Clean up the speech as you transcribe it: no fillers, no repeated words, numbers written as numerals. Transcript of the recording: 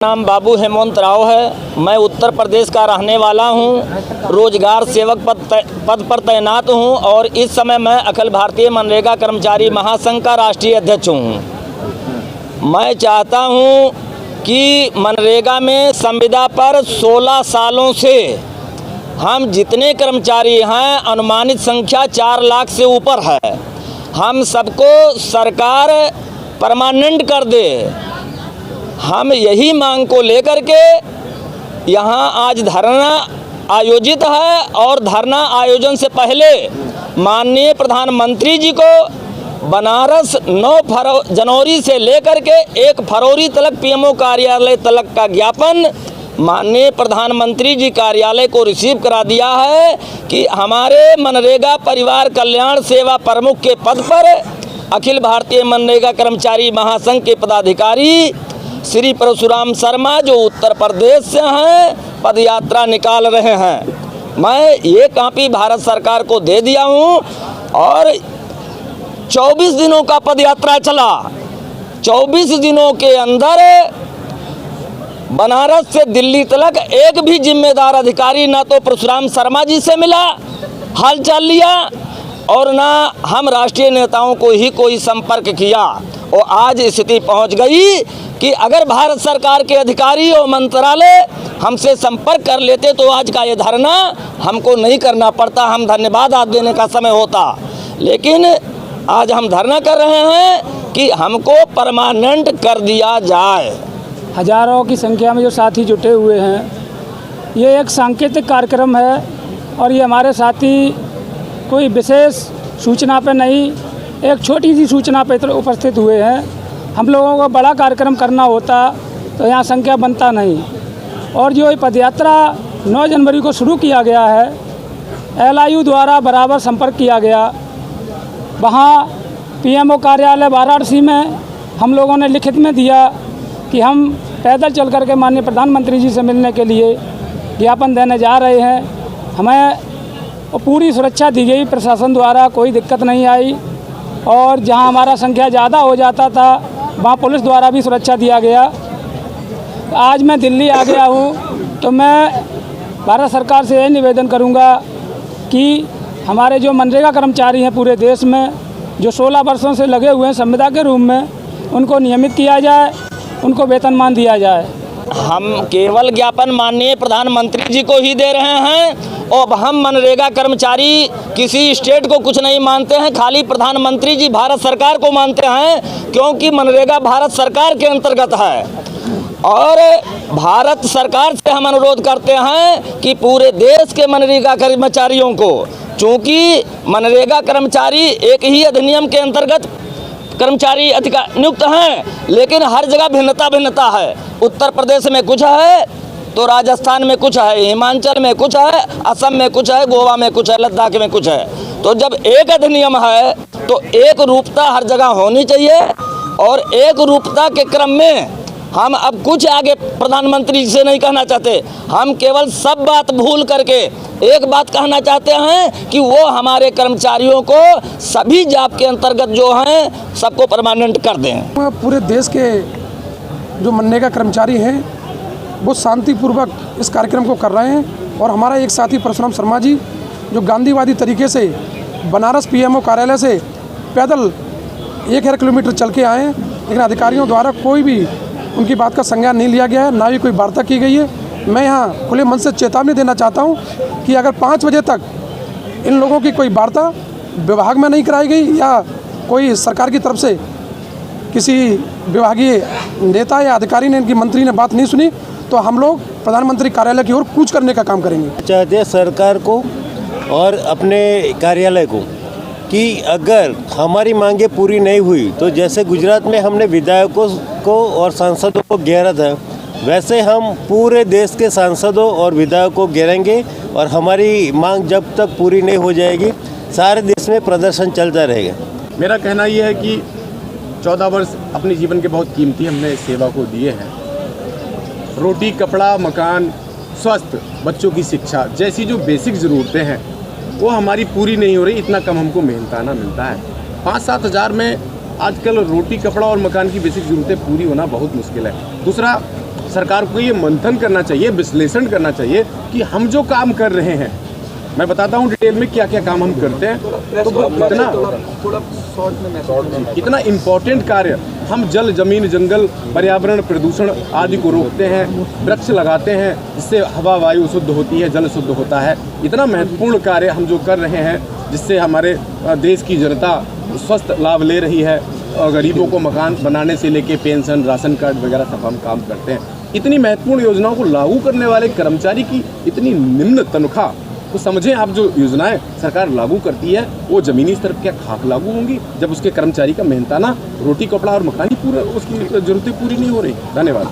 नाम बाबू हेमंत राव है। मैं उत्तर प्रदेश का रहने वाला हूं। रोजगार सेवक पद पर तैनात हूं और इस समय मैं अखिल भारतीय मनरेगा कर्मचारी महासंघ का राष्ट्रीय अध्यक्ष हूं। मैं चाहता हूं कि मनरेगा में संविदा पर 16 सालों से हम जितने कर्मचारी हैं, अनुमानित संख्या 4 लाख से ऊपर है, हम सबको सरकार परमानेंट कर दे। हम यही मांग को लेकर के यहाँ आज धरना आयोजित है और धरना आयोजन से पहले माननीय प्रधानमंत्री जी को बनारस 9 जनवरी से लेकर के 1 फरवरी तक पीएमओ कार्यालय तक का ज्ञापन माननीय प्रधानमंत्री जी कार्यालय को रिसीव करा दिया है कि हमारे मनरेगा परिवार कल्याण सेवा प्रमुख के पद पर अखिल भारतीय मनरेगा कर्मचारी महासंघ के पदाधिकारी श्री परशुराम शर्मा जो उत्तर प्रदेश से हैं, पदयात्रा निकाल रहे हैं। मैं ये कॉपी भारत सरकार को दे दिया हूँ और 24 दिनों का पदयात्रा चला। 24 दिनों के अंदर बनारस से दिल्ली तक एक भी जिम्मेदार अधिकारी ना तो परशुराम शर्मा जी से मिला, हालचाल लिया और ना हम राष्ट्रीय नेताओं को ही कोई संपर्क किया। और आज स्थिति पहुंच गई कि अगर भारत सरकार के अधिकारी और मंत्रालय हमसे संपर्क कर लेते तो आज का ये धरना हमको नहीं करना पड़ता, हम धन्यवाद आज देने का समय होता। लेकिन आज हम धरना कर रहे हैं कि हमको परमानेंट कर दिया जाए। हजारों की संख्या में जो साथी जुटे हुए हैं, ये एक सांकेतिक कार्यक्रम है और ये हमारे साथी कोई विशेष सूचना पे नहीं, एक छोटी सी सूचना पे उपस्थित हुए हैं। हम लोगों को बड़ा कार्यक्रम करना होता तो यहाँ संख्या बनता नहीं। और जो ये पदयात्रा 9 जनवरी को शुरू किया गया है, LIU द्वारा बराबर संपर्क किया गया। वहाँ पीएमओ कार्यालय वाराणसी में हम लोगों ने लिखित में दिया कि हम पैदल चल कर के माननीय प्रधानमंत्री जी से मिलने के लिए ज्ञापन देने जा रहे हैं। हमें पूरी सुरक्षा दी गई प्रशासन द्वारा, कोई दिक्कत नहीं आई। और जहां हमारा संख्या ज़्यादा हो जाता था वहां पुलिस द्वारा भी सुरक्षा दिया गया। आज मैं दिल्ली आ गया हूं तो मैं भारत सरकार से यही निवेदन करूंगा कि हमारे जो मनरेगा कर्मचारी हैं पूरे देश में, जो 16 वर्षों से लगे हुए हैं संविदा के रूप में, उनको नियमित किया जाए, उनको वेतनमान दिया जाए। हम केवल ज्ञापन माननीय प्रधानमंत्री जी को ही दे रहे हैं और हम मनरेगा कर्मचारी किसी स्टेट को कुछ नहीं मानते हैं, खाली प्रधानमंत्री जी भारत सरकार को मानते हैं, क्योंकि मनरेगा भारत सरकार के अंतर्गत है। और भारत सरकार से हम अनुरोध करते हैं कि पूरे देश के मनरेगा कर्मचारियों को, चूँकि मनरेगा कर्मचारी एक ही अधिनियम के अंतर्गत कर्मचारी नियुक्त हैं, लेकिन हर जगह भिन्नता है। उत्तर प्रदेश में कुछ है तो राजस्थान में कुछ है, हिमाचल में कुछ है, असम में कुछ है, गोवा में कुछ है, लद्दाख में कुछ है। तो जब एक अधिनियम है तो एक रूपता हर जगह होनी चाहिए। और एक रूपता के क्रम में हम अब कुछ आगे प्रधानमंत्री से नहीं कहना चाहते, हम केवल सब बात भूल करके एक बात कहना चाहते हैं कि वो हमारे कर्मचारियों को सभी जॉब के अंतर्गत जो हैं सबको परमानेंट कर दें। पूरे देश के जो मनरेगा कर्मचारी हैं वो शांतिपूर्वक इस कार्यक्रम को कर रहे हैं और हमारा एक साथी परशुराम शर्मा जी जो गांधीवादी तरीके से बनारस पीएमओ कार्यालय से पैदल 1 किलोमीटर चल के आए हैं, लेकिन अधिकारियों द्वारा कोई भी उनकी बात का संज्ञान नहीं लिया गया है, ना ही कोई वार्ता की गई है। मैं यहाँ खुले मन से चेतावनी देना चाहता हूँ कि अगर 5 बजे तक इन लोगों की कोई वार्ता विभाग में नहीं कराई गई या कोई सरकार की तरफ से किसी विभागीय नेता या अधिकारी ने, इनकी मंत्री ने बात नहीं सुनी, तो हम लोग प्रधानमंत्री कार्यालय की ओर कूच करने का काम करेंगे। चाहते हैं सरकार को और अपने कार्यालय को कि अगर हमारी मांगें पूरी नहीं हुई तो जैसे गुजरात में हमने विधायकों को और सांसदों को घेरा था, वैसे हम पूरे देश के सांसदों और विधायकों को घेरेंगे और हमारी मांग जब तक पूरी नहीं हो जाएगी सारे देश में प्रदर्शन चलता रहेगा। मेरा कहना यह है कि 14 वर्ष अपने जीवन के बहुत कीमती हमने सेवा को दिए हैं। रोटी, कपड़ा, मकान, स्वास्थ्य, बच्चों की शिक्षा जैसी जो बेसिक ज़रूरतें हैं वो हमारी पूरी नहीं हो रही, इतना कम हमको मेहनताना मिलता है। 5-7 हज़ार में आजकल रोटी, कपड़ा और मकान की बेसिक ज़रूरतें पूरी होना बहुत मुश्किल है। दूसरा, सरकार को ये मंथन करना चाहिए, विश्लेषण करना चाहिए कि हम जो काम कर रहे हैं, मैं बताता हूँ डिटेल में क्या क्या काम हम करते हैं, तो वो कितना इम्पोर्टेंट कार्य। हम जल, जमीन, जंगल, पर्यावरण प्रदूषण आदि को रोकते हैं, वृक्ष लगाते हैं, जिससे हवा वायु शुद्ध होती है, जल शुद्ध होता है। इतना महत्वपूर्ण कार्य हम जो कर रहे हैं, जिससे हमारे देश की जनता स्वस्थ लाभ ले रही है, और गरीबों को मकान बनाने से लेके पेंशन, राशन कार्ड वगैरह सब हम काम करते हैं। इतनी महत्वपूर्ण योजनाओं को लागू करने वाले कर्मचारी की इतनी निम्न तनख्वाह, तो समझें आप जो योजनाएं सरकार लागू करती है वो ज़मीनी स्तर पर क्या खाक लागू होंगी, जब उसके कर्मचारी का मेहनताना रोटी, कपड़ा और मकान ही पूरा, उसकी ज़रूरतें पूरी नहीं हो रही। धन्यवाद।